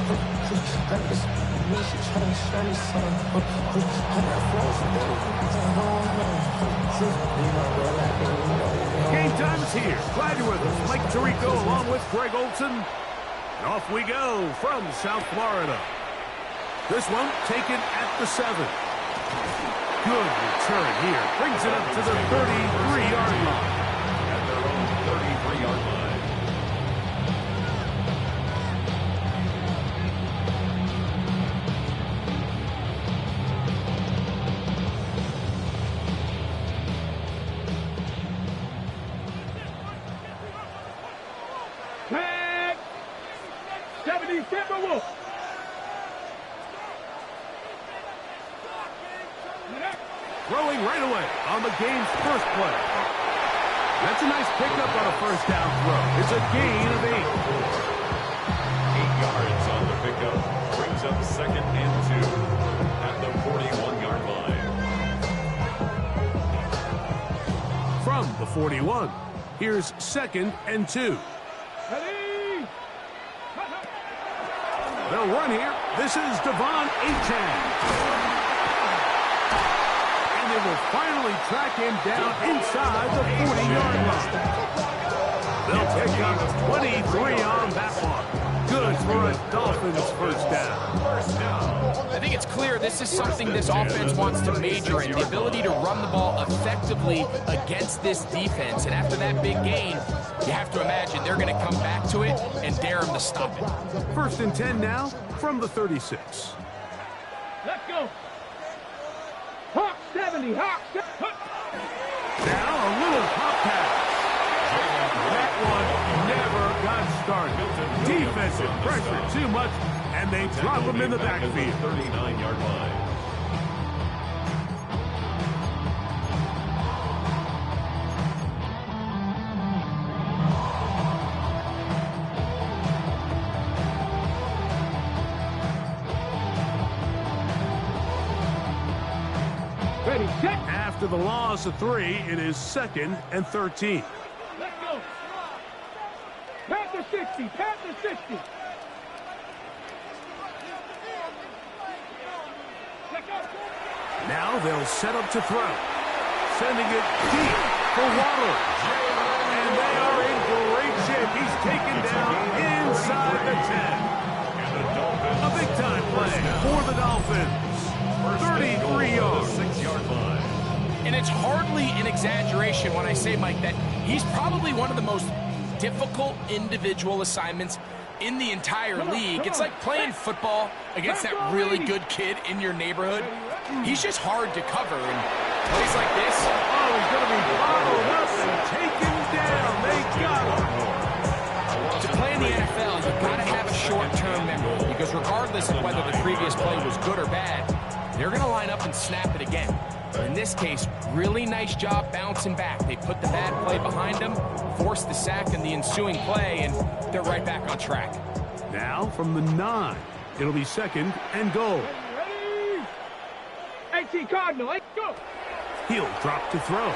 Game time is here. Glad you're with us. Mike Tirico along with Greg Olson. And off we go from South Florida. This one taken at the 7. Good return here. Brings it up to the 33-yard line. At their own 33-yard line. Throwing right away on the game's first play. That's a nice pickup on a first down throw. It's a gain of 8. 8 yards on the pickup. Brings up 2nd and 2 at the 41-yard line. From the 41, here's 2nd and 2. They'll run here. This is Devon Achane. And they will finally track him down inside the 40-yard line. They'll pick up 23 on that one. Good for a Dolphins first down. I think it's clear this is something this offense wants to major in, the ability to run the ball effectively against this defense. And after that big gain, you have to imagine they're going to come back to it and dare them to stop it. 1st and 10 now from the 36. Let's go. Hawk 70, Hawk. Now a little pop pass. That one never got started. Defensive pressure too much, and they drop him in the backfield. 39-yard line. After the loss of 3, it is 2nd and 13. Let's go. Panther 60, Panther 60. Now they'll set up to throw. Sending it deep for Waddle. And they are in great shape. He's taken down inside the 10. A big-time play for the Dolphins. 33 yards. 6-yard line. And it's hardly an exaggeration when I say, Mike, that he's probably one of the most difficult individual assignments in the entire league. It's like playing football against that really good kid in your neighborhood. He's just hard to cover. And plays like this. Oh, he's going to be followed up and taken down. They got him. To play in the NFL, you've got to have a short-term memory, because regardless of whether the previous play was good or bad, they're going to line up and snap it again. In this case, really nice job bouncing back. They put the bad play behind them, forced the sack in the ensuing play, and they're right back on track. Now from the 9, it'll be 2nd and goal. Ready? 18 Cardinal, let's go. He'll drop to throw.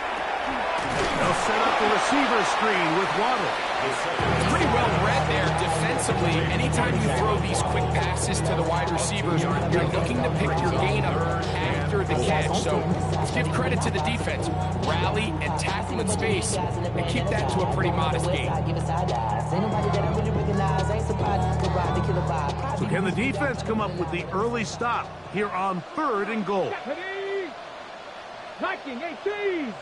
They'll set up the receiver screen with Waddle. It's pretty well read there defensively. Anytime you throw these quick passes to the wide receivers, you're looking to pick your gain up after the catch. So let's give credit to the defense. Rally and tackle in space and keep that to a pretty modest gain. So can the defense come up with the early stop here on 3rd and goal? Ready? Viking 18.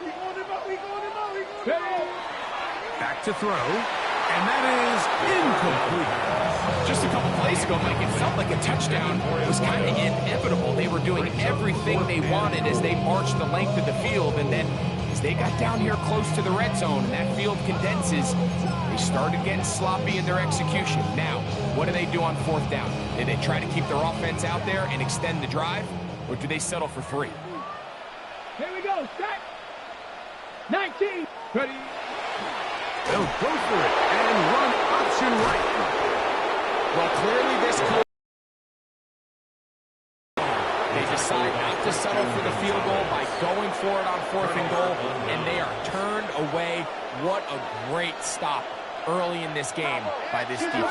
We going him out, we going him out, we going him out. Back to throw, and that is incomplete. Just a couple plays ago, Mike, it felt like a touchdown was kind of inevitable. They were doing everything they wanted as they marched the length of the field, and then as they got down here close to the red zone and that field condenses, they started getting sloppy in their execution. Now, what do they do on 4th down? Do they try to keep their offense out there and extend the drive, or do they settle for 3? Here we go, set. 19. Ready. They'll go for it and run option right. Well, clearly this they decide not to settle for the field goal by going for it on 4th and goal, and they are turned away. What a great stop early in this game by this defense.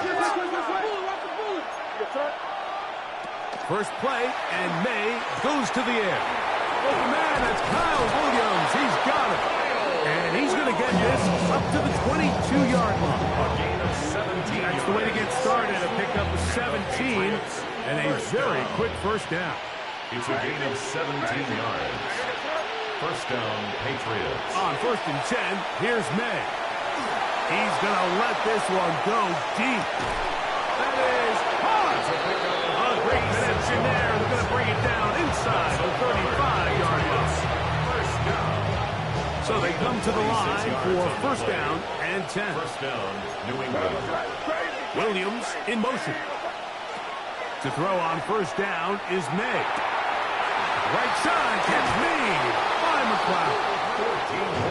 First play, and May goes to the air. Open man, that's Kyle Williams. He's got it. And he's going to get this up to the 22-yard line. A gain of 17. That's the way to get started. A pickup of 17 and a very quick first down. It's a gain of 17 yards. First down, Patriots. On 1st and 10, here's May. He's going to let this one go deep. That is hard. A great connection there. They're going to bring it down inside the 35-yard line. First down. So they come to the line for first down and 10. First down, New England. Williams in motion. To throw on first down is May. Right side gets made by McLeod.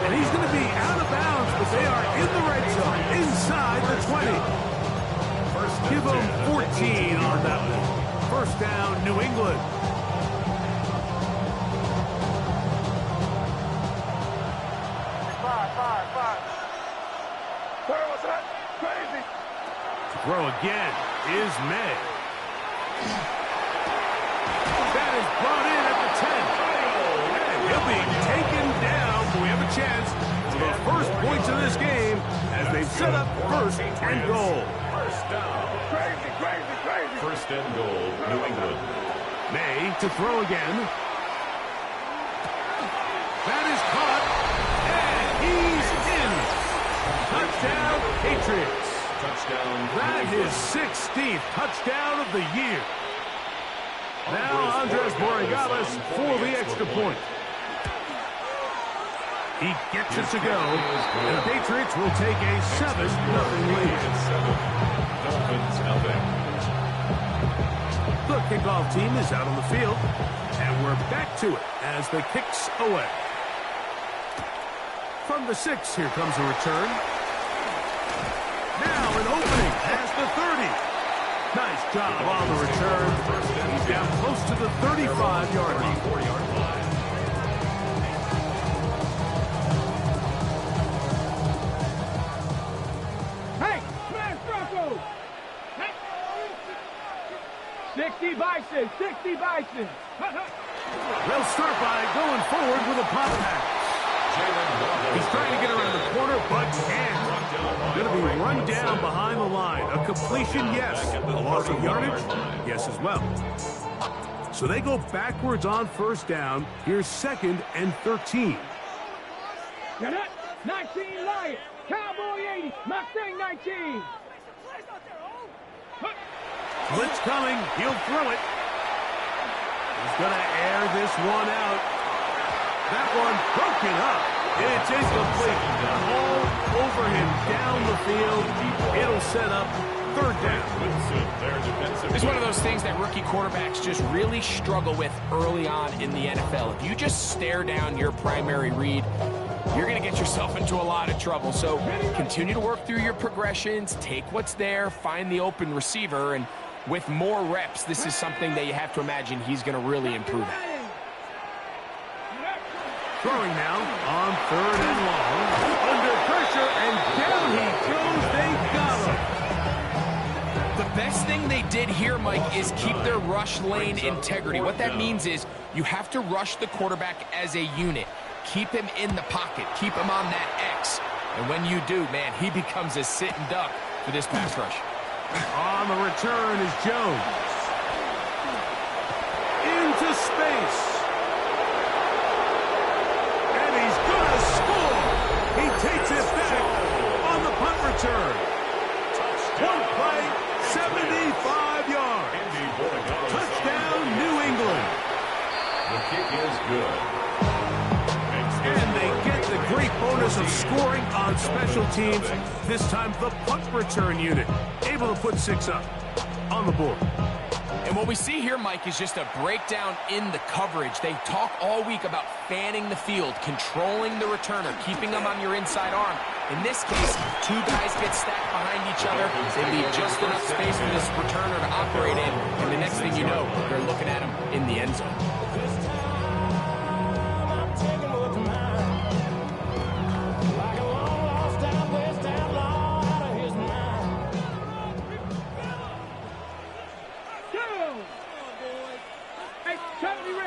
And he's going to be out of bounds, but they are in the red zone, inside the 20. Give them 14 on that one. First down, New England. To throw again is May. That is brought in at the 10. And he'll be taken down. We have a chance for the first points of this game as they've set up first and goal. First down. First and goal, New England. May to throw again. That is caught. And he's in. Touchdown, Patriots. Touchdown. That is 16th touchdown of the year. Now Andres Borregales for the extra point. He gets it to go, and the Patriots will take a 7-0 lead. Dolphins nothing. The kickoff team is out on the field, and we're back to it as the kick's away. From the 6, here comes a return. Now an opening past the 30. Nice job on the return. He's down close to the 35-yard line. Hey, smash Bronco! Hey. 60 Bison, 60 Bison. They'll start by going forward with a pop pass. He's trying to get around the corner, but can't. Going to be run down behind the line. A completion, yes. A loss of yardage, yes as well. So they go backwards on first down. Here's 2nd and 13. Got it. 19 Lion. Cowboy 80. Mustang 19. Blitz coming. He'll throw it. He's going to air this one out. That one broken up. It's incomplete. All over him down the field. It'll set up 3rd down. It's one of those things that rookie quarterbacks just really struggle with early on in the NFL. If you just stare down your primary read, you're going to get yourself into a lot of trouble. So continue to work through your progressions, take what's there, find the open receiver, and with more reps, this is something that you have to imagine he's going to really improve at. Throwing now on 3rd and long. Under pressure, and down he goes. They got him. The best thing they did here, Mike, is keep their rush lane integrity. What that means is you have to rush the quarterback as a unit. Keep him in the pocket. Keep him on that X. And when you do, man, he becomes a sitting duck for this pass rush. On the return is Jones. Into space. And he's going to score. He takes it back on the punt return. One play, 75 yards. Touchdown, New England. The kick is good. And they get the great bonus of scoring on special teams. This time the punt return unit able to put 6 up on the board. And what we see here, Mike, is just a breakdown in the coverage. They talk all week about fanning the field, controlling the returner, keeping them on your inside arm. In this case, 2 guys get stacked behind each other. They leave just enough space for this returner to operate in. And the next thing you know, they're looking at him in the end zone.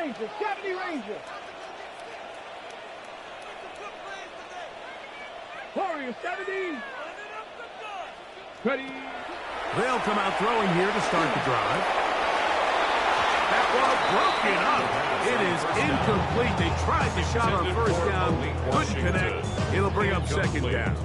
Rangers. 70 Rangers. Warriors 70. Ready. They'll come out throwing here to start the drive. That ball broken up. It is incomplete. They tried the shot on first down. Couldn't connect. It'll bring up second down.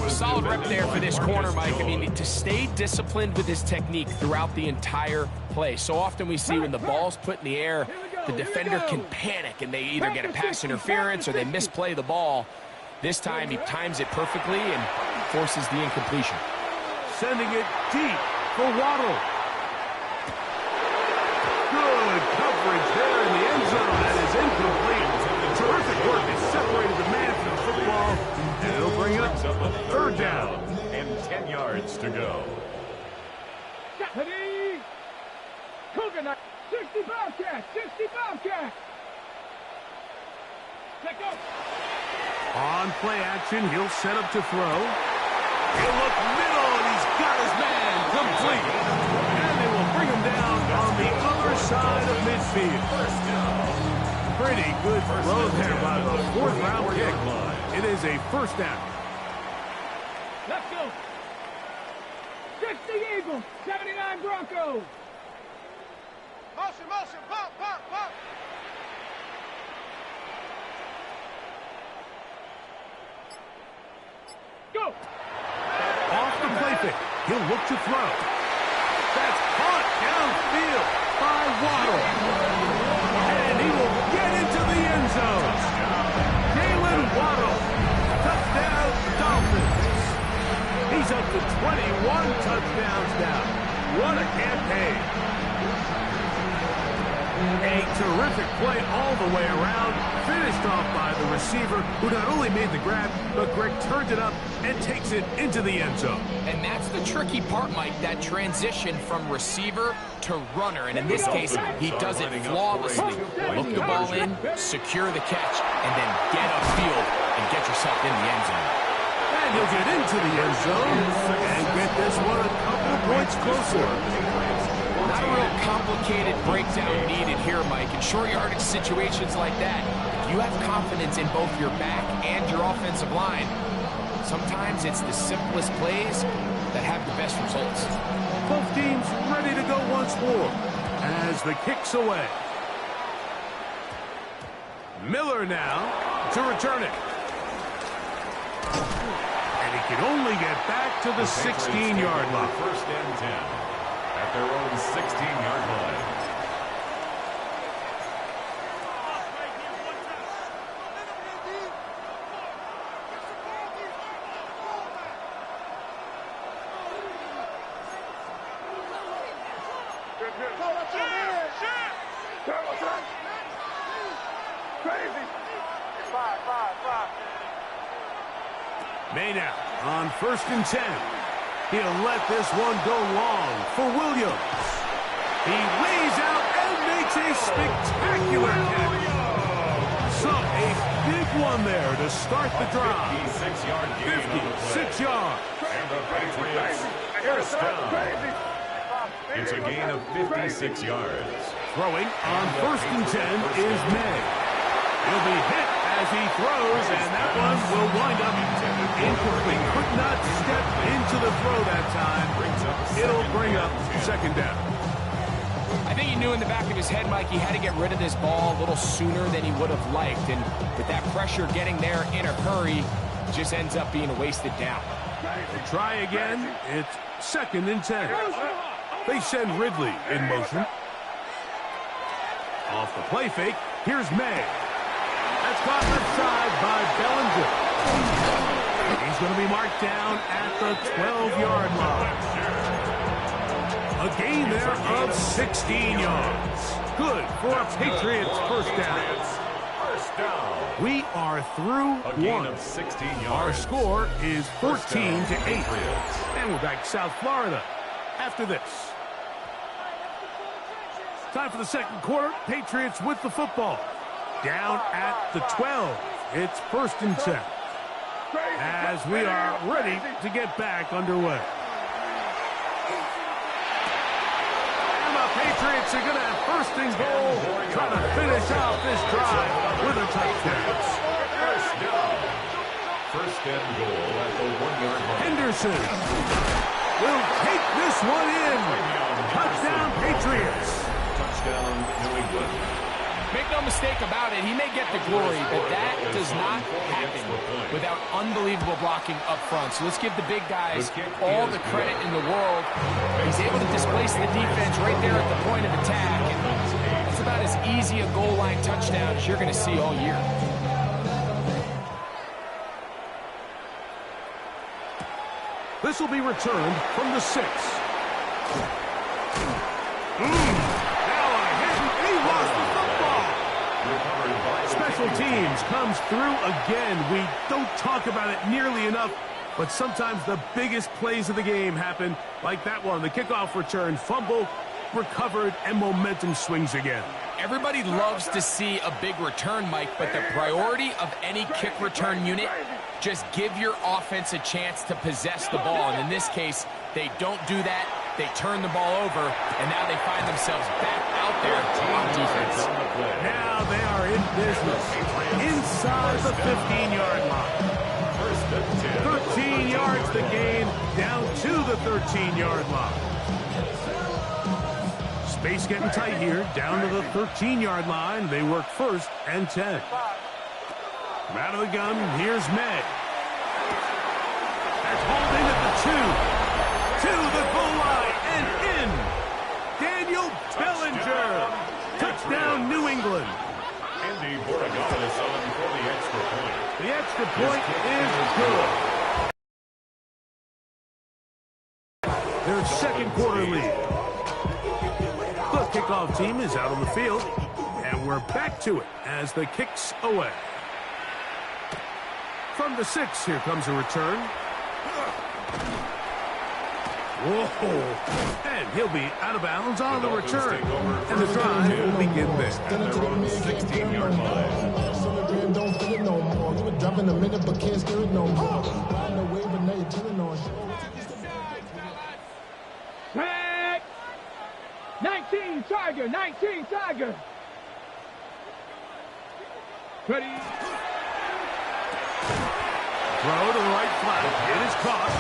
Solid rep there for this corner, Mike. I mean, to stay disciplined with his technique throughout the entire play. So often we see when the ball's put in the air, the defender can panic and they either get a pass interference or they misplay the ball. This time he times it perfectly and forces the incompletion. Sending it deep for Waddle. Good coverage there in the end zone. That is incomplete. Terrific work. They separated the man from the football. And it'll bring up third down. And 10 yards to go. Ready. Cougar 60 Bobcats. 60 Bobcats. Let go. On play action, he'll set up to throw. He'll look middle, and he's got his man complete. And they will bring him down on the other side of midfield. Pretty good throw there by the fourth-round pick. It is a first down. Let's go. 60 Eagles. 79 Broncos. Motion, motion, pop, pop, pop. Go. Off the play fake. He'll look to throw. That's caught downfield by Waddle. And he will get into the end zone. Jalen Waddle. Touchdown, Dolphins. He's up to 21 touchdowns now. What a campaign. A terrific play all the way around. Finished off by the receiver, who not only made the grab, but Greg turned it up and takes it into the end zone. And that's the tricky part, Mike, that transition from receiver to runner. And in this case, he does it flawlessly. Look the ball in, secure the catch, and then get upfield and get yourself in the end zone. And he'll get into the end zone and get this one a couple points closer. Not a real complicated breakdown needed here, Mike. In short yardage situations like that, if you have confidence in both your back and your offensive line, sometimes it's the simplest plays that have the best results. Both teams ready to go once more as the kick's away. Miller now to return it. And he can only get back to the 16-yard line. First and 10. At their own 16-yard line. May now on first and 10. He'll let this one go long for Williams. He lays out and makes a spectacular catch. So a big one there to start the drive. 56-yard gain. 56 yards. And the Patriots first down. It's a gain of 56 yards. Throwing on first and 10 is May. He'll be hit as he throws, and that one will wind up incomplete. Could not step into the throw that time. It'll bring up second down. I think he knew in the back of his head, Mike, he had to get rid of this ball a little sooner than he would have liked. And with that pressure getting there in a hurry, it just ends up being a wasted down. Try again. It's second and 10. They send Ridley in motion. Off the play fake, here's May. That's caught left side by Bellinger. He's going to be marked down at the 12-yard line. A gain there of 16 yards. Good for a Patriots first down. We are through A gain one. of 16 yards. Our score is 14 to 8. Patriots. And we're back to South Florida after this. Time for the second quarter. Patriots with the football. Down at the 12. It's first and 10. As we are ready to get back underway. And the Patriots Patriots are going to have first and goal, trying to finish off this drive with a touchdown. First down. First and goal at the 1-yard line. Henderson will take this one in. Touchdown, Patriots. Touchdown, New England. Make no mistake about it, he may get the glory, but that does not happen without unbelievable blocking up front. So let's give the big guys all the credit in the world. He's able to displace the defense right there at the point of attack. And that's about as easy a goal line touchdown as you're going to see all year. This will be returned from the 6. Now a hit, and he lost the football. Special teams comes through again. We don't talk about it nearly enough, but sometimes the biggest plays of the game happen like that one. The kickoff return, fumble, recovered, and momentum swings again. Everybody loves to see a big return, Mike, but the priority of any kick return unit, just give your offense a chance to possess the ball. And in this case, they don't do that. They turn the ball over, and now they find themselves back out there on defense. Now they are in business inside the 15-yard line. 13 yards the gain, down to the 13-yard line. Space getting tight here, down to the 13-yard line. They work first and 10. Out of the gun, here's May. That's holding at the 2. To the goal line and in. Daniel Bellinger. Touchdown, New England. Andy Borregales on for the extra point. The extra point is good. Their second quarter lead. The kickoff team is out on the field, and we're back to it as the kick's away. From the 6, here comes a return. Whoa! And he'll be out of bounds on the return. And the drive will begin there. 16-yard line. Celebrating, don't feel it no more. You were dropping a minute, but can't steer it no more. Riding the wave, but now you're chilling on shore. Tag! 19 Tiger, 19 Tiger. Ready? Throw to the right flat. It is caught.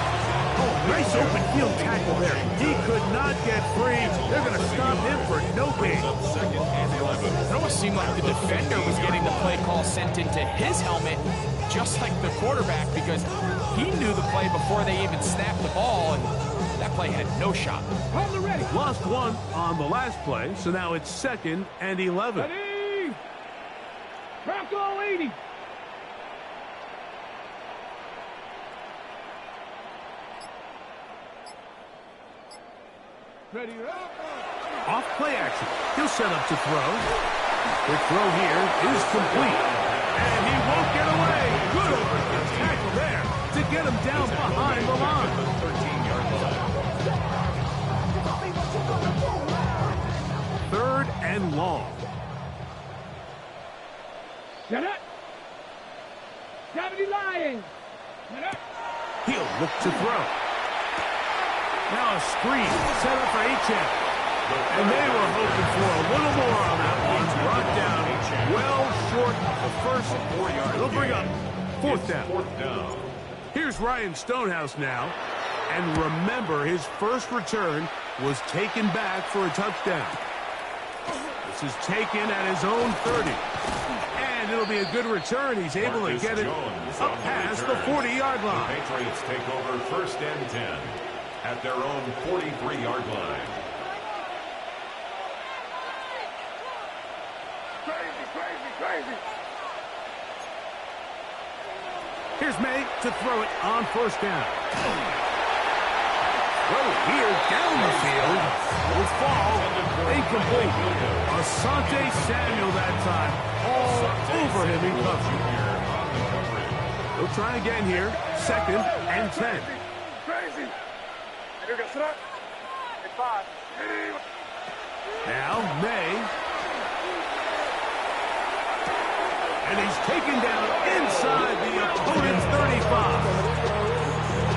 Oh, nice open field tackle there. He could not get free. They're going to stop him for no gain. Second and 11. It almost seemed like the defender was getting the play call sent into his helmet, just like the quarterback, because he knew the play before they even snapped the ball, and that play had no shot. Hold it ready. Lost one on the last play, so now it's 2nd and 11. Ready? Bronco 80. Ready, Off play action. He'll set up to throw. The throw here is complete. And he won't get away. Good over the tackle there to get him down behind the line. 13-yard line. 3rd and long. Shut up. Deputy Lions. Shut up. He'll look to throw. Now a screen set up for H.M. And they were hoping for a little more on that one. Brought down well short of the first 4 yards. They'll bring up 4th down. 4th down. Here's Ryan Stonehouse now. And remember, his first return was taken back for a touchdown. This is taken at his own 30. And it'll be a good return. He's able to get it up past the 40-yard line. The Patriots take over 1st and 10 at their own 43-yard line. Crazy. Here's May to throw it on 1st down. Throw here down the field. Will fall. Incomplete. Asante Samuel that time. All over him in coverage. They'll try again here. 2nd and 10. Crazy. Now May. And he's taken down inside the opponent's 35.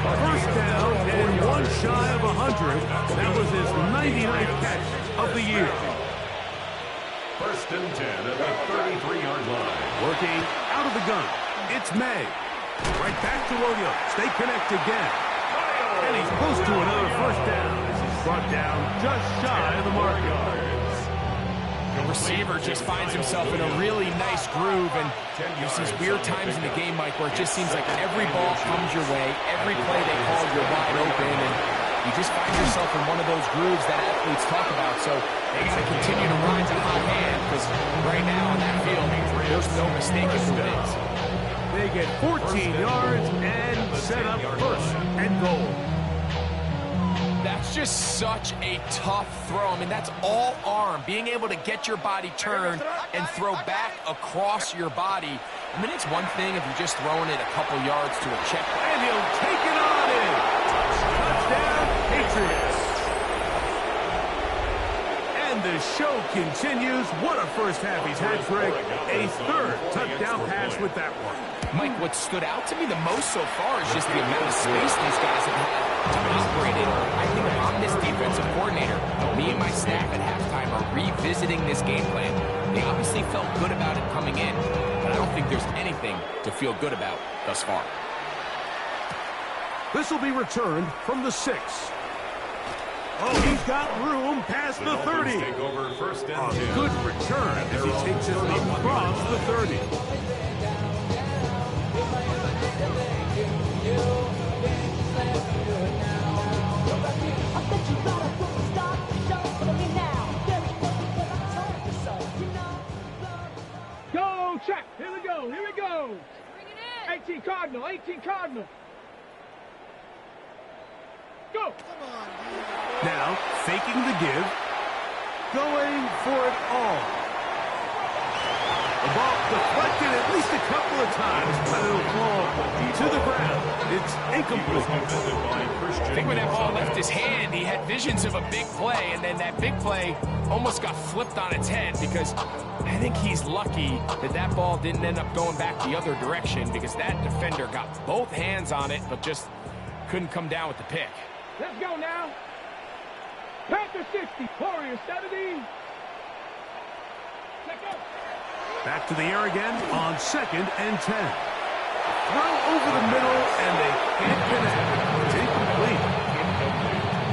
1st down and one shy of 100. That was his 99th catch of the year. first and 10 at the 33-yard line. Working out of the gun. It's May. Right back to Williams. They connect again. And he's close to another first down as he's brought down just shy of the marker. The receiver just finds himself in a really nice groove, and there's these weird times in the game, Mike, where it just seems like every ball comes your way, every play they call, you're wide open, and you just find yourself in one of those grooves that athletes talk about. So they got to continue to ride the hot hand, because right now on that field, there's no mistaking who it is. They get 14 yards and set up first and goal. That's just such a tough throw. I mean, that's all arm. Being able to get your body turned and throw back across your body. I mean, it's one thing if you're just throwing it a couple yards to a check. And he'll take it on in. Touchdown, Patriots. And the show continues. What a first half he's had, Greg. A third touchdown pass with that one. Mike, what stood out to me the most so far is just the amount of space these guys have had to operate in. I think if I'm this defensive coordinator, me and my staff at halftime are revisiting this game plan. They obviously felt good about it coming in, but I don't think there's anything to feel good about thus far. This will be returned from the 6. Oh, he's got room past the 30. Take over first and A 10. good return as he takes it across the 30. Go, check. Here we go. Here we go. 18 Cardinal. 18 Cardinal. Go. Now, faking the give. Going for it all. The ball deflected at least a couple of times, but it'll fall to the ground. It's incomplete. I think when that ball left his hand, he had visions of a big play, and then that big play almost got flipped on its head because I think he's lucky that that ball didn't end up going back the other direction because that defender got both hands on it but just couldn't come down with the pick. Let's go now. Panther 60. Warriors 70. Let's go. Back to the air again on 2nd and 10. Throw over the middle, and they can't connect. It's incomplete.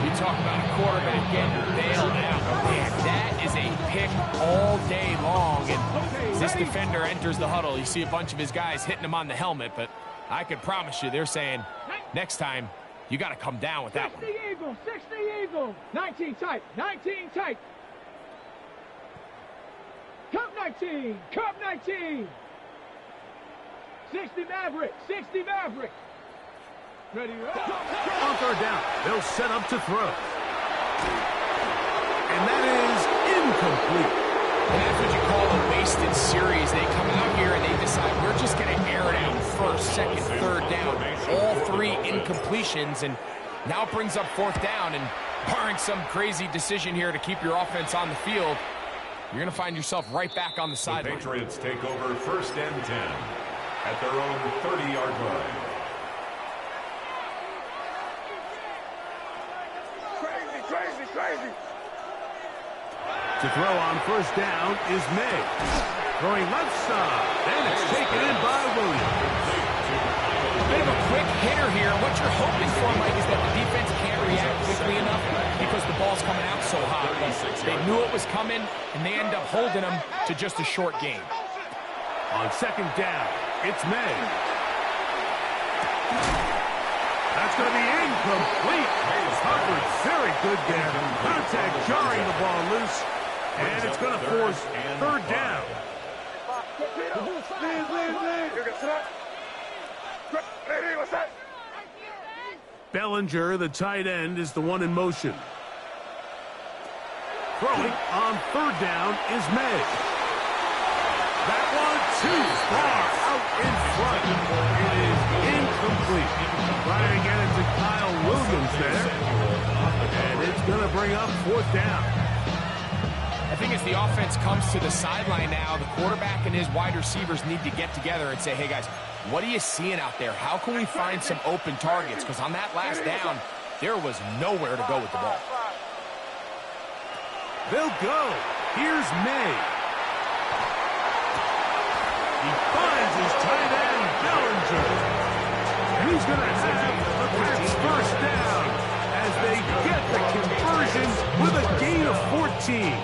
You talk about a quarterback getting bailed out. Man, that is a pick all day long. And as this defender enters the huddle, you see a bunch of his guys hitting him on the helmet, but I can promise you they're saying, next time, you got to come down with that one. 60 Eagle. 60 Eagle. 19 tight. 19 tight. Cup 19! Cup 19! 60 Maverick! 60 Maverick! Ready, On third down, they'll set up to throw. And that is incomplete. And that's what you call a wasted series. They come out here and they decide we're just going to air it out first, second, third down. All 3 incompletions, and now it brings up 4th down. And barring some crazy decision here to keep your offense on the field, you're going to find yourself right back on the sideline. The Patriots take over first and 10 at their own 30-yard line. Crazy, crazy, crazy! To throw on first down is May. Throwing left side, and it's taken in by Williams. Bit of a quick hitter here. What you're hoping for, Mike, is that the defense can't react quickly enough because the ball's coming out so hot. They knew it was coming, and they end up holding them to just a short game. On 2nd down, it's May. That's going to be incomplete. Covered very good there. Contact jarring the ball loose, and it's going to force 3rd down. Bellinger, the tight end, is the one in motion. Throwing on 3rd down is May. That one too far out in front. It is incomplete. Trying to get it to Kyle Williams there. And it's going to bring up 4th down. I think as the offense comes to the sideline now, the quarterback and his wide receivers need to get together and say, hey, guys, what are you seeing out there? How can we find some open targets? Because on that last down, there was nowhere to go with the ball. They'll go. Here's May. his tight end, Bellinger. And he's going to have the Pats first down as they get the conversion with a gain of 14.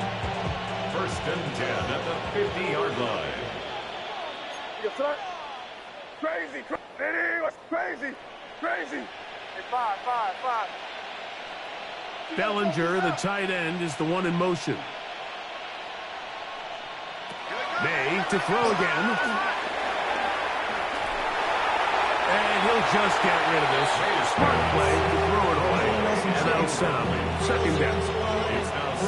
First and 10 at the 50-yard line. Crazy, crazy. Hey, five. Bellinger, the tight end, is the one in motion. May to throw again. And he'll just get rid of this. Smart play to throw it away. And that'll set up second down.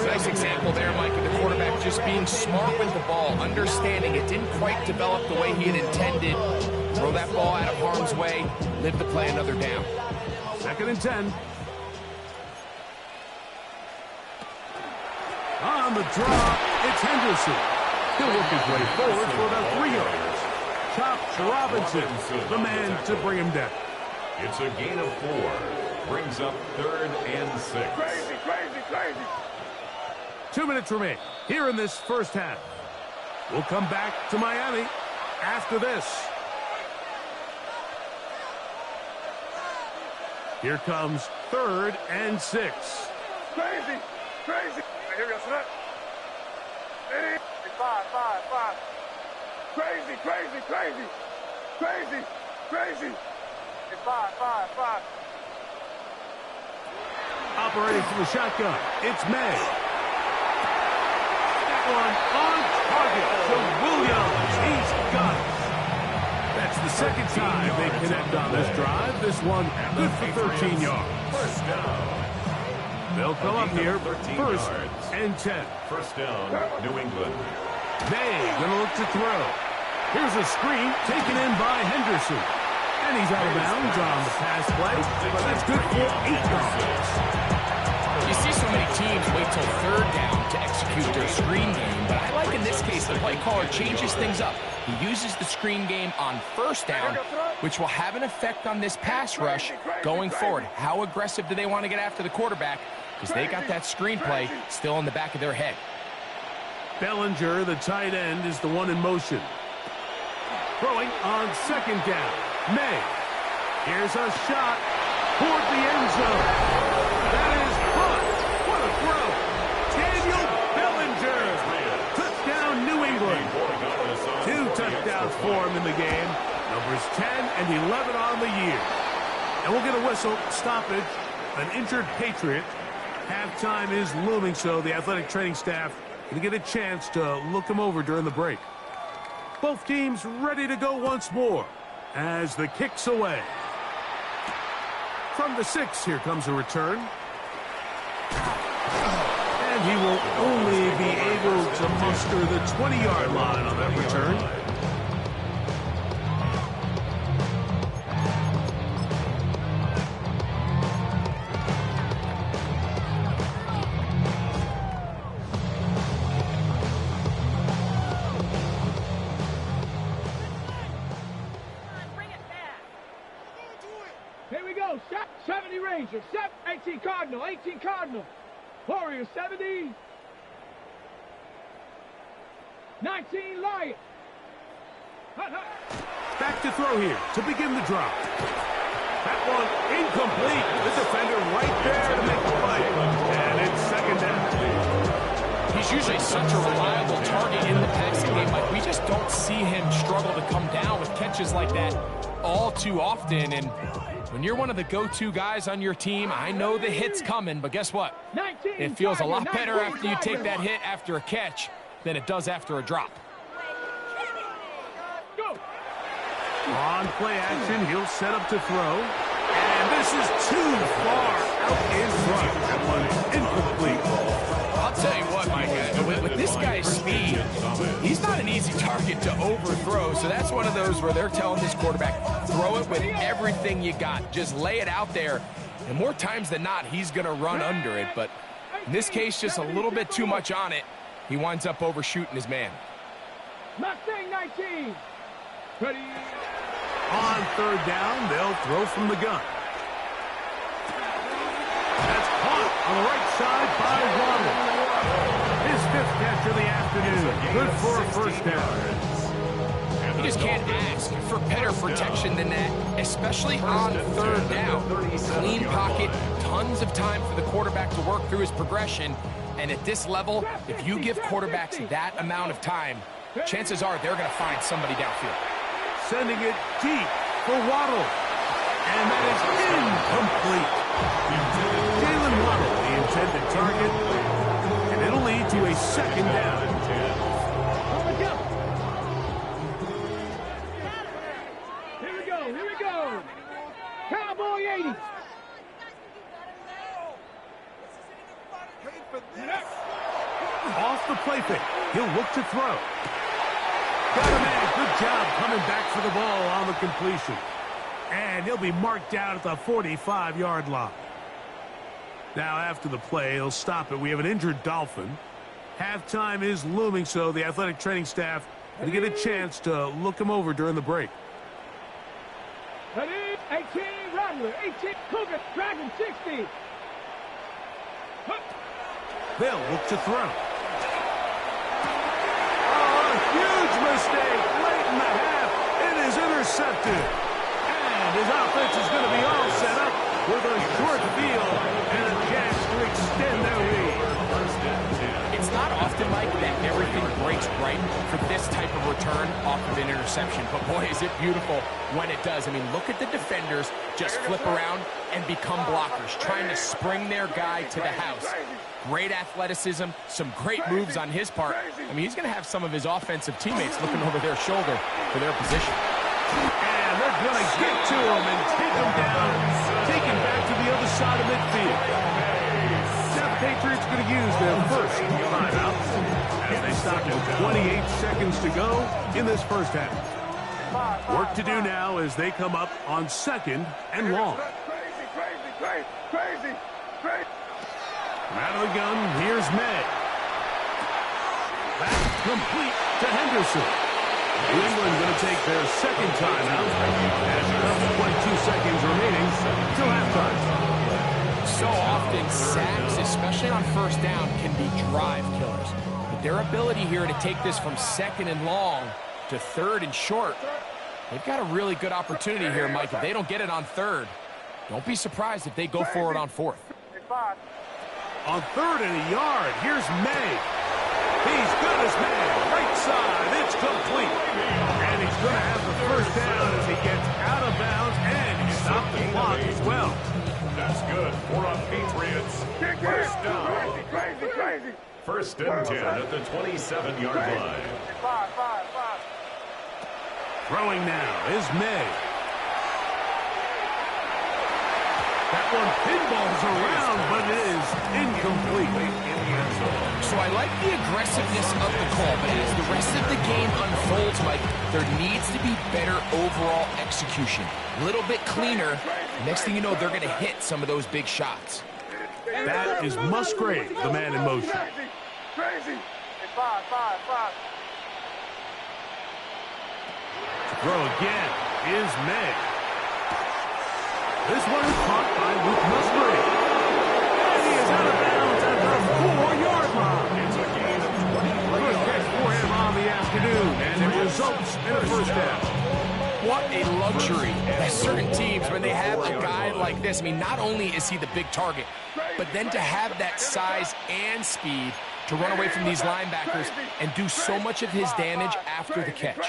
Nice example there, Mike, of the quarterback just being smart with the ball, understanding it didn't quite develop the way he had intended. Throw that ball out of harm's way, live to play another down. Second and 10. On the draw, it's Henderson. He'll work his way forward for about 3 yards. Chops Robinson, the man to bring him down. It's a gain of 4. Brings up 3rd and 6. Crazy. 2 minutes remain here in this first half. We'll come back to Miami after this. Here comes 3rd and 6. Crazy. Here we go, son. Hey, five. Crazy. Hey, five. Operating from the shotgun, it's May. That one on target to Williams. He's got it. That's the second time they connect on this drive. This one good for 13 yards. First down. They'll come up here 13 first yards. and 10. First down, New England. May going to look to throw. Here's a screen taken in by Henderson. And he's out of bounds on the pass play, but that's good for 8 yards. You see so many teams wait till 3rd down to execute their screen game, but I like in this case the play caller changes things up. He uses the screen game on 1st down, which will have an effect on this pass rush going forward. How aggressive do they want to get after the quarterback? Because they got that screen play still in the back of their head. Bellinger, the tight end, is the one in motion. Throwing on 2nd down. May. Here's a shot toward the end zone. That is caught. What a throw. Daniel Bellinger. Touchdown, New England. 2 touchdowns for him in the game. Numbers 10 and 11 on the year. And we'll get a whistle. Stoppage. An injured Patriot. Halftime is looming, so the athletic training staff going to get a chance to look him over during the break. Both teams ready to go once more as the kick's away. From the 6, here comes a return. And he will only be able to muster the 20-yard line on that return. Here we go. 70 Rangers. 18 Cardinal. 18 Cardinal. Warriors 70. 19 Lions. Back to throw here to begin the drop. That one incomplete. The defender right there to make the play. And it's 2nd down. He's usually such a reliable target in the passing game. Like, we just don't see him struggle to come down with catches like that all too often. And when you're one of the go-to guys on your team, I know the hit's coming, but guess what? It feels a lot better after you take that hit after a catch than it does after a drop. On play action, he'll set up to throw. And this is too far out in front. That one's incomplete. I'll tell you what, Mike, with this guy's speed, he's not an easy target to overthrow. So that's one of those where they're telling this quarterback, throw it with everything you got. Just lay it out there. And more times than not, he's going to run under it. But in this case, just a little bit too much on it. He winds up overshooting his man. Mustang 19. Ready. On 3rd down, they'll throw from the gun. That's caught on the right side by Waddle. His 5th catch of the afternoon. Good for a first down. And You just can't ask for better protection than that, especially on third down. Clean pocket, tons of time for the quarterback to work through his progression. And at this level, if you give quarterbacks that amount of time, chances are they're going to find somebody downfield. Sending it deep for Waddle. And that is incomplete. Jalen Waddle, the intended target. And it'll lead to a second down. Here we go. Cowboy 80s. Off the play fake. He'll look to throw. Got a man. Good job coming back for the ball on the completion. And he'll be marked down at the 45-yard line. Now, after the play, he'll stop it. We have an injured Dolphin. Halftime is looming, so the athletic training staff will get a chance to look him over during the break. 18, Rattler, 18, Cougar, Dragon 60. They'll look to throw. Oh, a huge mistake late in the half. It is intercepted. And his offense is going to be all set up with a short field and a chance to extend their lead. It's not often, Mike, that everything breaks right for this type of return off of an interception. But, boy, is it beautiful when it does. I mean, look at the defenders just flip around and become blockers, trying to spring their guy to the house. Great athleticism, some great moves on his part. I mean, he's going to have some of his offensive teammates looking over their shoulder for their position. And they're going to get to him and take him down, take him back to the other side of midfield. Now the Patriots going to use their first timeout as they stop with 28 seconds to go in this first half. Work to do now as they come up on second and long. Crazy. Out of the gun, here's May. That's complete to Henderson. New England going to take their second timeout as about 22 seconds remaining till halftime. So often, sacks, especially on first down, can be drive killers. But their ability here to take this from second and long to third and short, they've got a really good opportunity here, Mike. If they don't get it on third, don't be surprised if they go for it on fourth. On third and a yard, here's May. He's got his man, right side, it's complete. And he's going to have the first down as he gets out of bounds, and he stopped the clock as well. That's good for a Patriots. First down. Crazy. First and 10 at the 27-yard line. Throwing now is May. That one pinballs around, but it is incomplete. So I like the aggressiveness of the call, but as the rest of the game unfolds, Mike, there needs to be better overall execution. A little bit cleaner. Next thing you know, they're going to hit some of those big shots. That is Musgrave, the man in motion. Crazy. Throw again is May. This one is caught by Luke Musgrave. And he is out of bounds at the 4-yard line. It's a gain of 20. Good catch for him on the afternoon, and it results in a first down. What a luxury that certain teams, when they have a guy like this, I mean, not only is he the big target, but then to have that size and speed to run away from these linebackers and do so much of his damage after the catch.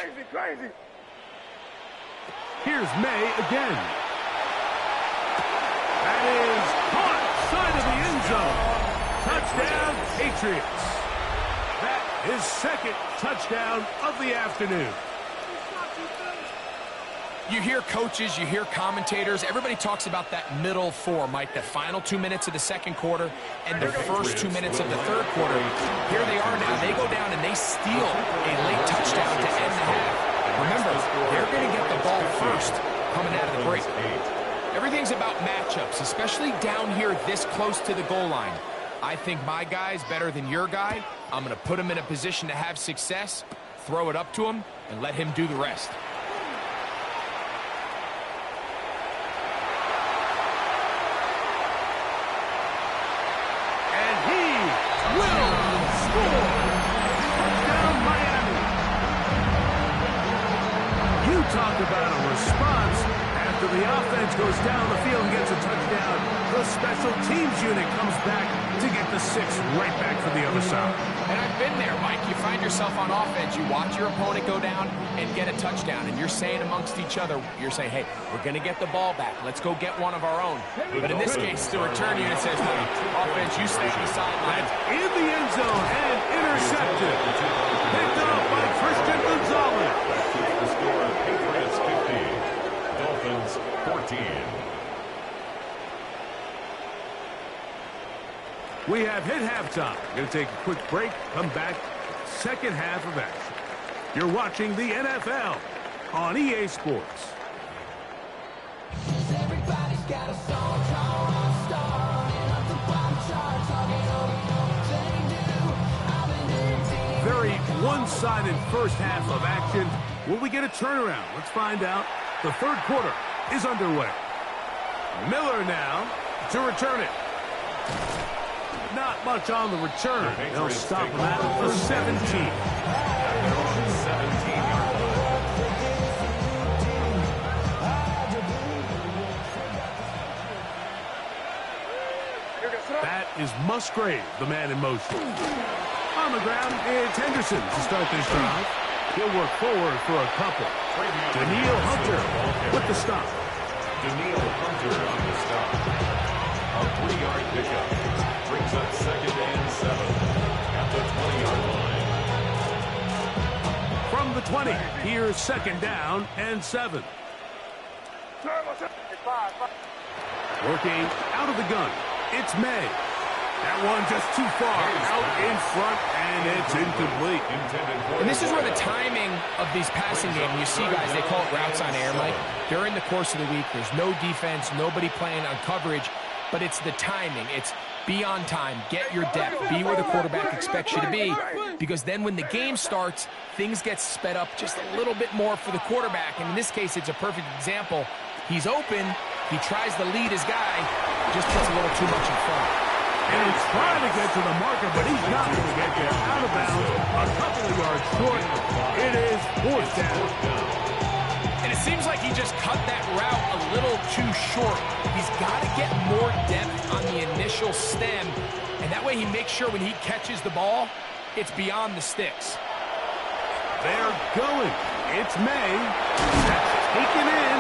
Here's May again. That is caught side of the end zone. Touchdown, Patriots. That is second touchdown of the afternoon. You hear coaches, you hear commentators, everybody talks about that middle four, Mike, the final 2 minutes of the second quarter and the first 2 minutes of the third quarter. Here they are now. They go down and they steal a late touchdown to end the half. Remember, they're going to get the ball first coming out of the break. Everything's about matchups, especially down here this close to the goal line. I think my guy's better than your guy. I'm going to put him in a position to have success, throw it up to him, and let him do the rest. the offense goes down the field and gets a touchdown, the special teams unit comes back to get the 6 right back for the other side. And I've been there, Mike. You find yourself on offense, you watch your opponent go down and get a touchdown, and you're saying amongst each other, you're saying, hey, we're going to get the ball back. Let's go get one of our own. But in this case, the return unit says, no, offense, you stay on the sideline. In the end zone and intercepted. Picked up by Christian Gonzalez. The score, Patriots 50, Dolphins 14. We have hit halftime. Going to take a quick break, come back, second half of action. You're watching the NFL on EA Sports. Very one-sided first half of action. Will we get a turnaround? Let's find out. The third quarter is underway. Miller now to return it. Not much on the return. They'll stop him at the 17. They're on the 17-yard line. That is Musgrave, the man in motion. On the ground, it's Henderson to start this drive. He'll work forward for a couple. Daniil Hunter with the stop. Daniil Hunter on the stop. A 3-yard pickup. Brings up 2nd and 7 at the 20-yard line. From the 20, here's 2nd down and 7. Working out of the gun, it's May. That one just too far out in front, and it's incomplete. And this is where the timing of these passing games, you see guys, they call it routes on air, Mike. During the course of the week, there's no defense, nobody playing on coverage, but it's the timing. It's be on time, get your depth, be where the quarterback expects you to be, because then when the game starts, things get sped up just a little bit more for the quarterback, and in this case, it's a perfect example. He's open, he tries to lead his guy, just puts a little too much in front. And he's trying to get to the marker, but he's not going to get there. Out of bounds, a couple of yards short. It is 4th down. And it seems like he just cut that route a little too short. He's got to get more depth on the initial stem, and that way he makes sure when he catches the ball, it's beyond the sticks. They're going. It's May. That's taken in,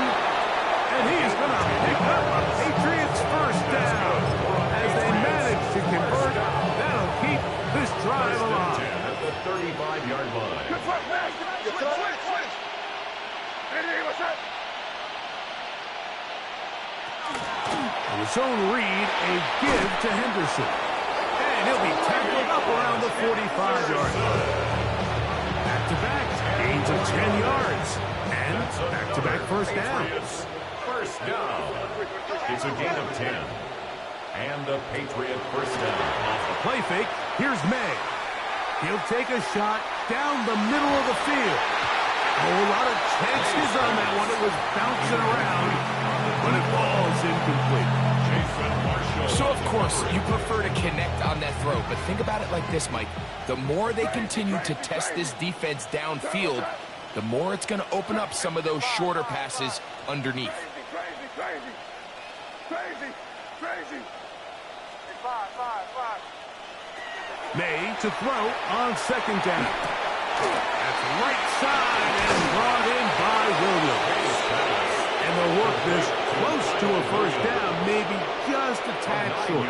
and he's going to pick up a Patriots first down. As they manage to convert, that'll keep this drive alive. At the 35-yard line. And his own read, a give to Henderson. And he'll be tackled up around the 45-yard line. Back-to-back, gains of 10 yards. And back-to-back first downs. First down. It's a gain of 10. And a Patriot first down. Off the play fake, here's May. He'll take a shot down the middle of the field. A lot of chances on that one. It was bouncing around, but it falls incomplete. So, of course, you prefer to connect on that throw, but think about it like this, Mike. The more they continue to test this defense downfield, the more it's going to open up some of those shorter passes underneath. Crazy. May to throw on 2nd down. That's right side and brought in by Williams. And they'll work this close to a first down, maybe just a tad short.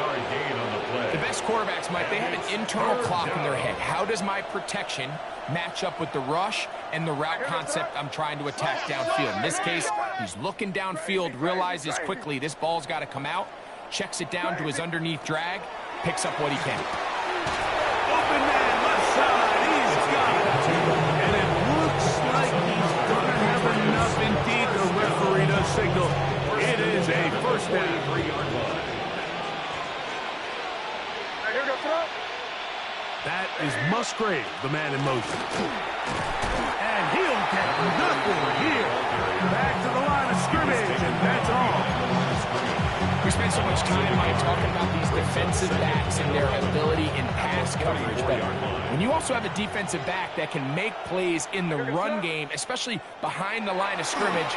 The best quarterbacks, Mike, they have an internal clock in their head. How does my protection match up with the rush and the route concept I'm trying to attack downfield? In this case, he's looking downfield, realizes quickly this ball's got to come out, checks it down to his underneath drag, picks up what he can. Open man, left side, he's got it. And it looks like he's going to have enough indeed. The referee does signal it is a first down. That is Musgrave, the man in motion. And he'll get nothing here. Back to the line of scrimmage, and that's all. We spent so much time, Mike, talking about these defensive backs and their ability in pass coverage. But when you also have a defensive back that can make plays in the run game, especially behind the line of scrimmage,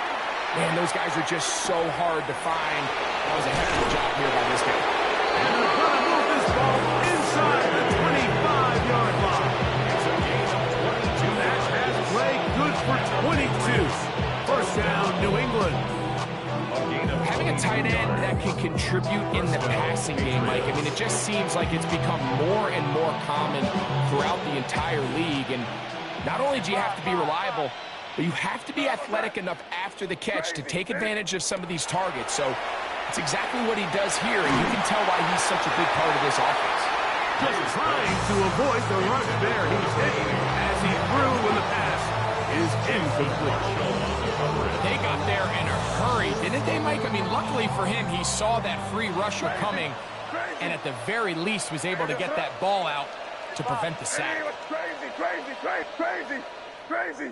Man, those guys are just so hard to find. That was a heck of a job here by this guy. And they're going to move this ball inside the 25-yard line. It's a gain of 22. That has play good for 22. First down, New England. Having a tight end that can contribute in the passing game, Mike, I mean, it just seems like it's become more and more common throughout the entire league. And not only do you have to be reliable, but you have to be athletic enough after the catch to take advantage of some of these targets. So it's exactly what he does here, and you can tell why he's such a big part of this offense. Just trying to avoid the rush there. He's hit as he threw when the pass is incomplete. They got there in a hurry, didn't they, Mike? I mean, luckily for him, he saw that free rusher coming, and at the very least was able to get that ball out to prevent the sack. Crazy.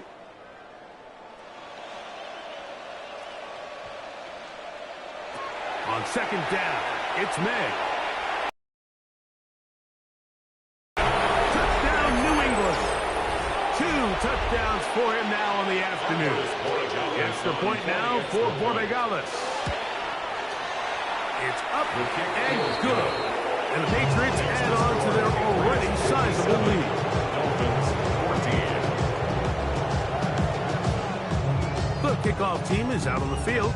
On second down, it's May. Touchdown, New England. 2 touchdowns for him now on the afternoon. Extra point now for Borregales. It's up and good. And the Patriots add on to their already sizable lead. The kickoff team is out on the field.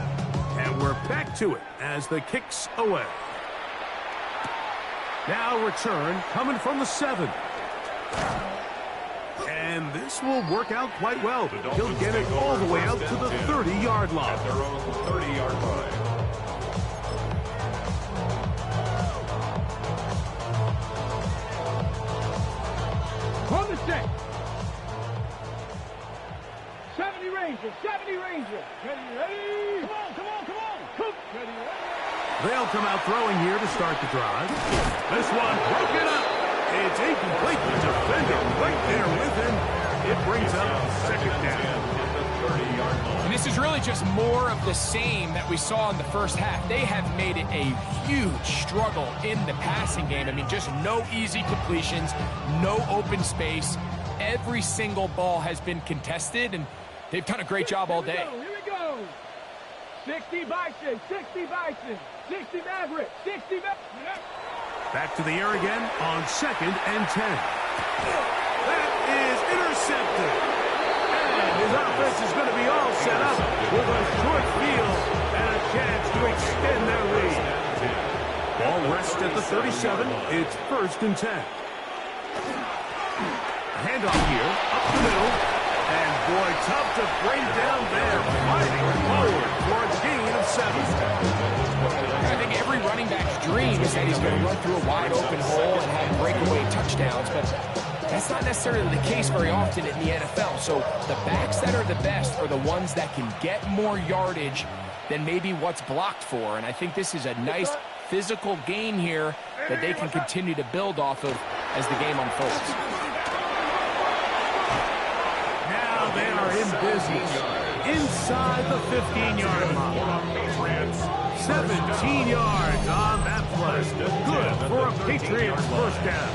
And we're back to it as the kick's away. Now return coming from the 7. And this will work out quite well. He'll get it all the way out to the 30-yard line. At their own 30-yard line. On the set. 70 Rangers. Ready. Come on. Ready. They'll come out throwing here to start the drive. This one broken up. It's incomplete. The defender right there with him. It brings up second down. And this is really just more of the same that we saw in the first half. They have made it a huge struggle in the passing game. I mean, just no easy completions, no open space. Every single ball has been contested, and they've done a great job all day. Here we go. 60 Bison, 60 Maverick, 60 Maverick. Back to the air again on second and 10. That is intercepted. And his offense is going to be all set up with a short field and a chance to extend their lead. Ball rests at the 37. It's first and 10. Handoff here, up the middle. And boy, tough to bring down there. Fighting forward for a gain of 7. I think every running back's dream is that he's going to run through a wide open hole and have breakaway touchdowns, but that's not necessarily the case very often in the NFL. So the backs that are the best are the ones that can get more yardage than maybe what's blocked for. And I think this is a nice physical gain here that they can continue to build off of as the game unfolds. Now they are in business inside the 15-yard line. 17 yards on that play. Good for a Patriots first down.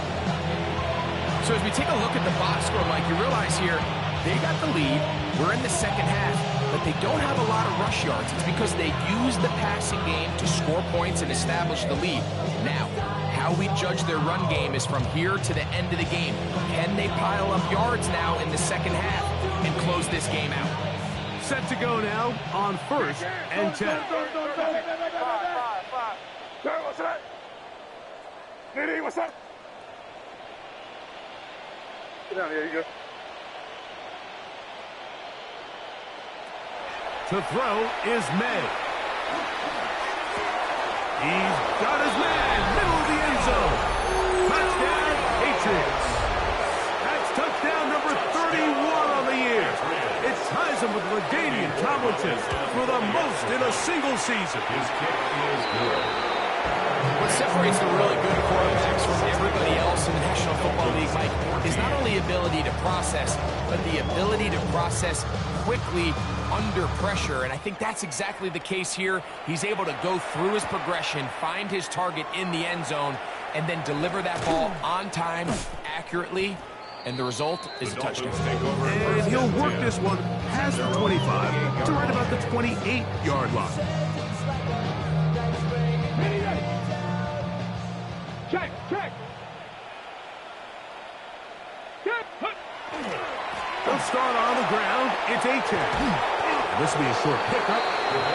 So as we take a look at the box score, Mike, you realize here they got the lead. We're in the second half, but they don't have a lot of rush yards. It's because they use the passing game to score points and establish the lead. Now, how we judge their run game is from here to the end of the game. Can they pile up yards now in the second half and close this game out? Set to go now on first and 10. What's up? Nitty, what's up? Get down here, you go. To throw is May. He's got his man, middle of the end zone. Touchdown, Patriots. That's touchdown number 31 on the year. It ties him with LaDainian Tomlinson for the most in a single season. His kick is good. What separates the really good quarterbacks from everybody else in the National Football League, Mike, is not only ability to process, but the ability to process quickly under pressure. And I think that's exactly the case here. He's able to go through his progression, find his target in the end zone, and then deliver that ball on time, accurately, and the result is a touchdown. And he'll work this one past the 25 to right about the 28-yard line. Check, check. They'll start on the ground. It's A-10. This will be a short pickup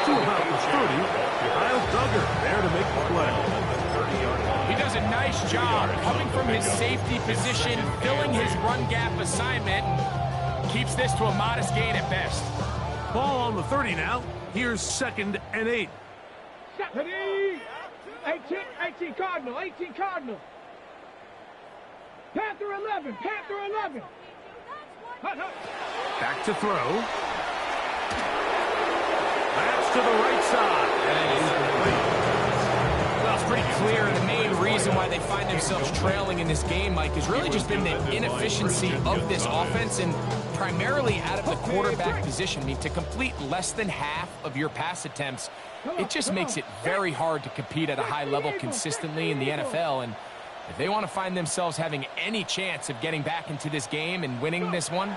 to about the 30. Kyle Duggar there to make the play. He does a nice job coming from his safety position, filling his run gap assignment. Keeps this to a modest gain at best. Ball on the 30 now. Here's 2nd and 8. 18 Cardinal, 18 Cardinal. Panther 11, Panther 11. Back to throw. That's to the right side. Well, it's pretty clear the main reason why they find themselves trailing in this game, Mike, has really just been the inefficiency of this offense and primarily out of the quarterback position. I mean, to complete less than half of your pass attempts, it just makes it very hard to compete at a high level consistently in the NFL. And if they want to find themselves having any chance of getting back into this game and winning this one,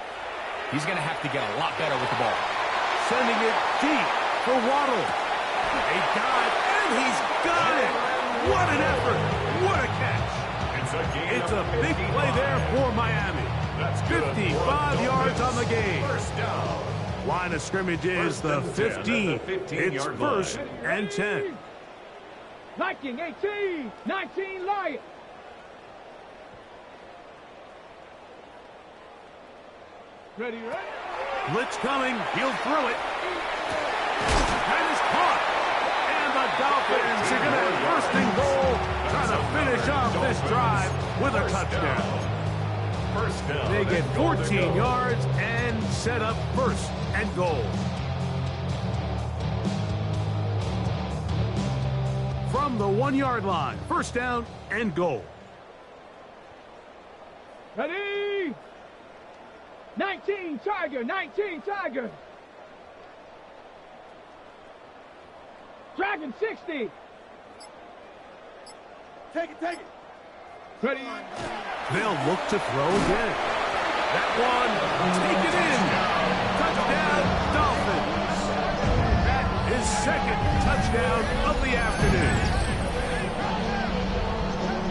he's going to have to get a lot better with the ball. Sending it deep for Waddle. A dive, and he's got it. What an effort. What a catch. It's a big play there for Miami. 55 yards on the game. Line of scrimmage is the 15. It's 1st and 10. Viking 18, 19 Lions. Ready, ready? Blitz coming. He'll throw it. And it's caught. And the Dolphins are going to have 1st and goal, trying to finish off this drive with a touchdown. They get 14 yards and set up 1st and goal. From the 1-yard line, 1st down and goal. Ready? 19 Tiger, 19 Tiger. Dragon 60. Take it, take it. Ready? They'll look to throw again. That one, take it in. Touchdown, Dolphins. That is 2nd touchdown of the afternoon.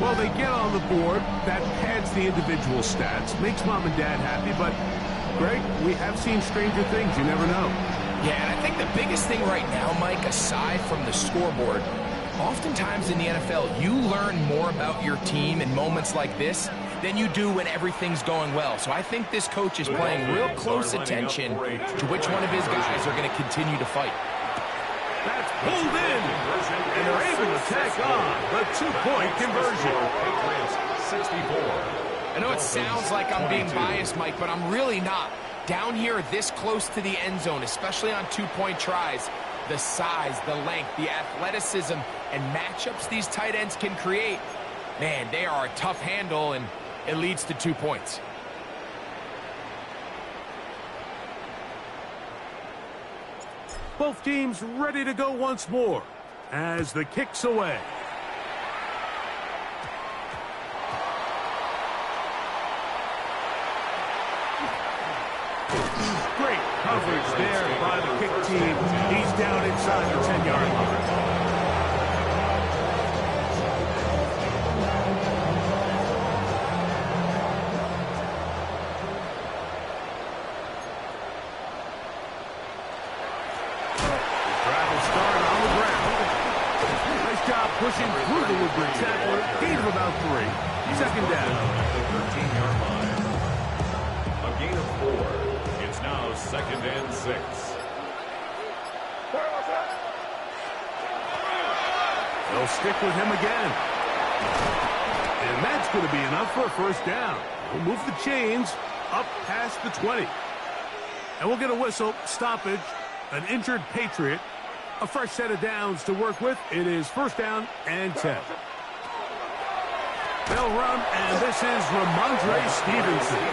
Well, they get on the board. That pads the individual stats. Makes mom and dad happy, but, Greg, we have seen stranger things. You never know. Yeah, and I think the biggest thing right now, Mike, aside from the scoreboard, oftentimes in the NFL, you learn more about your team in moments like this than you do when everything's going well. So I think this coach is paying real close attention to which one of his guys are going to continue to fight. That's pulled in, and they're able to tack on the 2-point conversion. Patriots 64. I know it sounds like I'm being biased, Mike, but I'm really not. Down here this close to the end zone, especially on 2-point tries, the size, the length, the athleticism, and matchups these tight ends can create, man, they are a tough handle, and it leads to 2 points. Both teams ready to go once more as the kick's away. Great coverage there by the kick team. He's down inside the 10-yard line. Pushing through the Woodbridge tackler, gain of about 3. 2nd down. The 13-yard line. A gain of 4. It's now 2nd and 6. They'll stick with him again. And that's going to be enough for a 1st down. We'll move the chains up past the 20. And we'll get a whistle, stoppage, an injured Patriot. A fresh set of downs to work with. It is 1st down and 10. They'll run, and this is Ramondre Stevenson.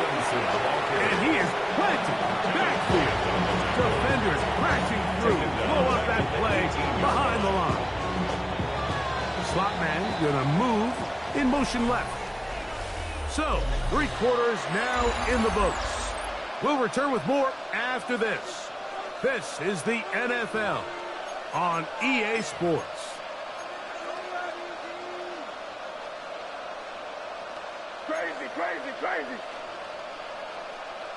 And he is planted backfield. Defenders crashing through. Blow up that play behind the line. Slot man going to move in motion left. So, 3 quarters now in the books. We'll return with more after this. This is the NFL on EA Sports. Crazy, crazy, crazy.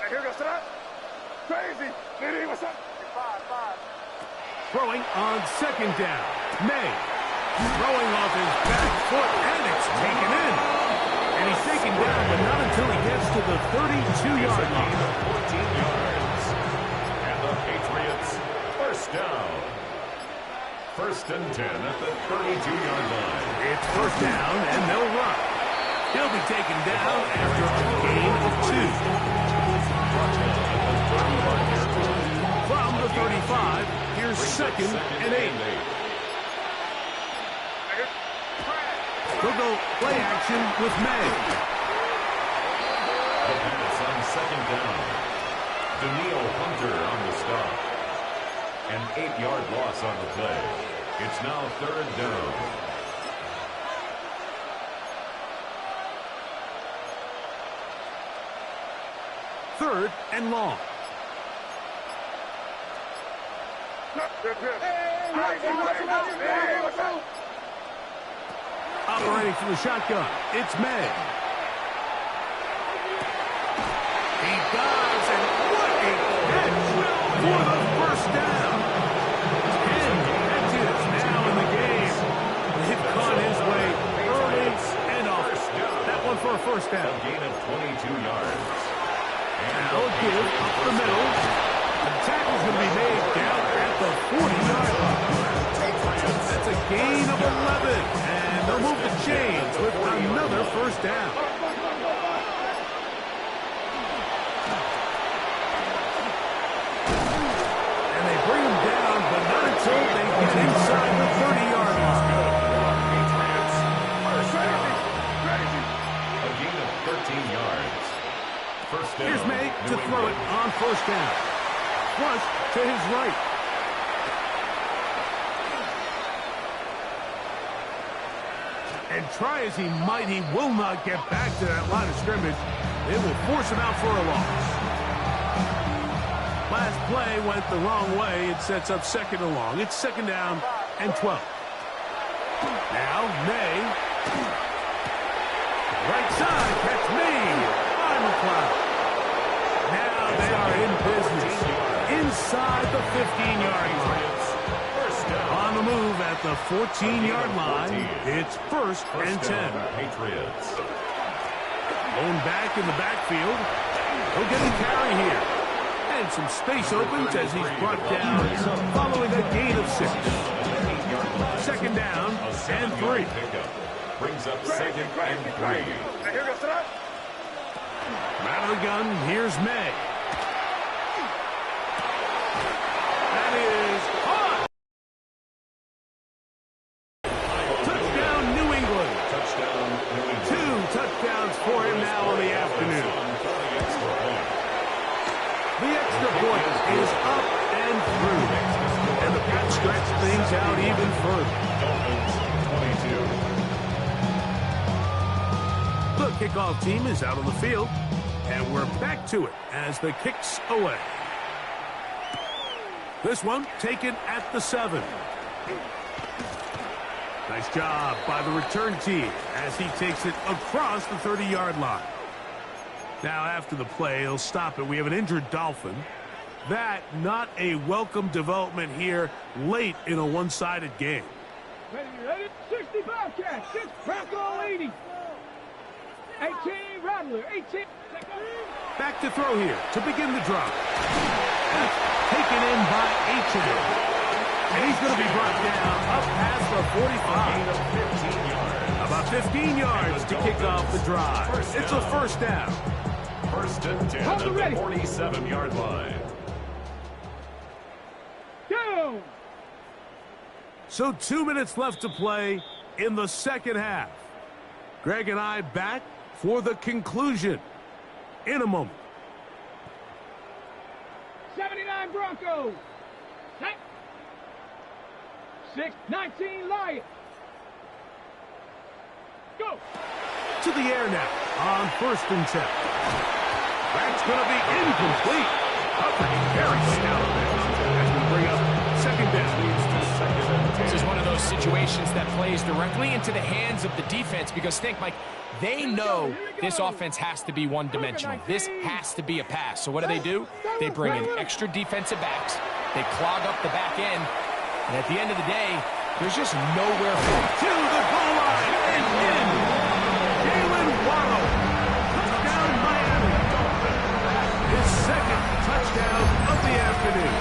Hey, here goes that. Crazy. Nitty, what's up? 5. Throwing on second down. May. Throwing off his back foot, and it's taken in. And he's taken down, but not until he gets to the 32-yard line. 14 yards. And the Patriots, first down. First and 10 at the 32-yard line. It's first down, and they'll run. He'll be taken down after a gain of 2. From the 35, here's second and 8. They'll go play action with May. The pass on second down. Daniil Hunter on the stop. An 8-yard loss on the play. It's now third down. Third and long. Operating from the shotgun, it's May. He dives, and what a catch for the first down. 10 catches now in the game. They've caught his way early and often. That one for a first down. A gain of 22 yards. Now a give up the middle. The tackle's going to be made down at the 40-yard line. That's a gain of 11. And they'll move the chains with another first down. And they bring him down, but not until they get inside the 30-yard line. A gain of 13 yards. First down. Here's May to throw it on first down. Flush to his right. And try as he might, he will not get back to that line of scrimmage. They will force him out for a loss. Last play went the wrong way. It sets up second and long. It's second down and 12. Now May. Right side, catch me. On McLeod. Now they are in business. Inside the 15-yard line. On the move at the 14-yard line, it's first and 10. Patriots. Going back in the backfield. He'll get a carry here. And some space opens as he's brought down following a gain of 6. Second down and 3. Brings up second and 3. Out of the gun, here's May. That is caught. Touchdown, New England. Touchdown, New England. 2 touchdowns for him now in the afternoon. The extra point is up and through. And the Pats stretch things out even further. Dolphins, 22. The kickoff team is out on the field. And we're back to it as the kick's away. This one taken at the 7. Nice job by the return team as he takes it across the 30-yard line. Now after the play, he'll stop it. We have an injured Dolphin. That not a welcome development here late in a one-sided game. Ready? 65 catch. 6 Bronco 80. 18 Rattler. 18. Back to throw here to begin the drop. That's taken in by H.M. And he's going to be brought down up past the 45. About 15 yards to kick off the drive. It's a first down. First and 10 at the 47-yard line. Down. So 2 minutes left to play in the second half. Greg and I back for the conclusion in a moment. 79 Broncos. 6-19 Lions. Go. To the air now on 1st and 10. That's going to be incomplete. Humphrey very stout there. That's going to bring up 2nd down. This is one of those situations that plays directly into the hands of the defense because think, Mike, they know this offense has to be one-dimensional. This has to be a pass. So what do? They bring in extra defensive backs. They clog up the back end. And at the end of the day, there's just nowhere for it. To the goal line and in. Jalen Waddle. Touchdown, Miami. His 2nd touchdown of the afternoon.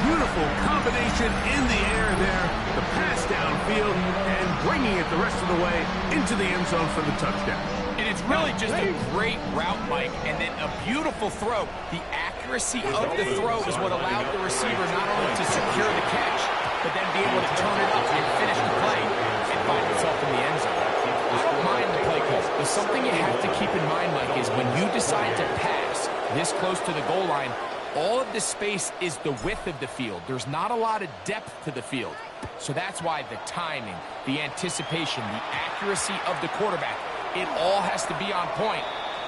Beautiful combination in the air there, the pass downfield, and bringing it the rest of the way into the end zone for the touchdown. And it's really just a great route, Mike, and then a beautiful throw. The accuracy of the throw is what allowed the receiver not only to secure the catch, but then be able to turn it up and finish the play and find himself in the end zone. I don't mind the play call. The something you have to keep in mind, Mike, is when you decide to pass this close to the goal line, all of the space is the width of the field. There's not a lot of depth to the field. So that's why the timing, the anticipation, the accuracy of the quarterback, it all has to be on point.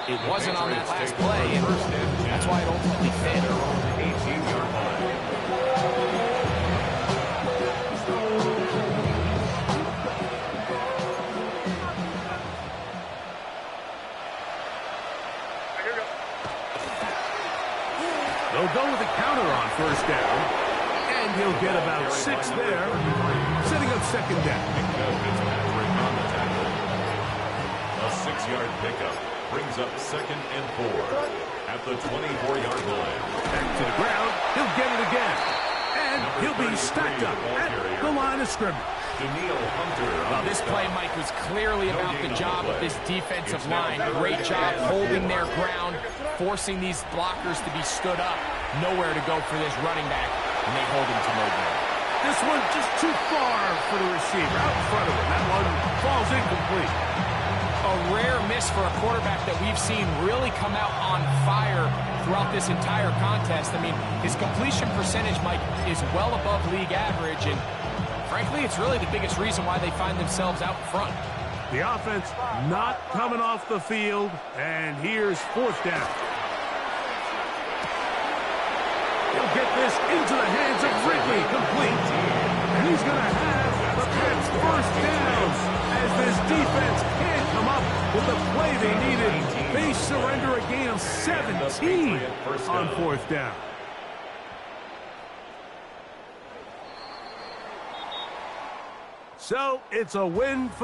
It wasn't on that last play, and that's why it ultimately failed. 18-yard line. They'll go with a counter on 1st down, and he'll get about 6 there, setting up 2nd down. Fitzpatrick on the tackle. A 6-yard pickup brings up 2nd and 4 at the 24-yard line. Back to the ground, he'll get it again, and he'll be stacked up at the line of scrimmage. Well, this play, Mike, was clearly about the job of this defensive line. Great job holding their ground, forcing these blockers to be stood up. Nowhere to go for this running back, and they hold him to no gain. This one just too far for the receiver, out in front of him. That one falls incomplete. A rare miss for a quarterback that we've seen really come out on fire throughout this entire contest. I mean, his completion percentage, Mike, is well above league average, and frankly, it's really the biggest reason why they find themselves out in front. The offense not coming off the field, and here's 4th down. He'll get this into the hands of Ridley, complete. And he's going to have the Pats 1st down as this defense can't come up with the play they needed. They surrender a gain of 17 on 4th down. So it's a win for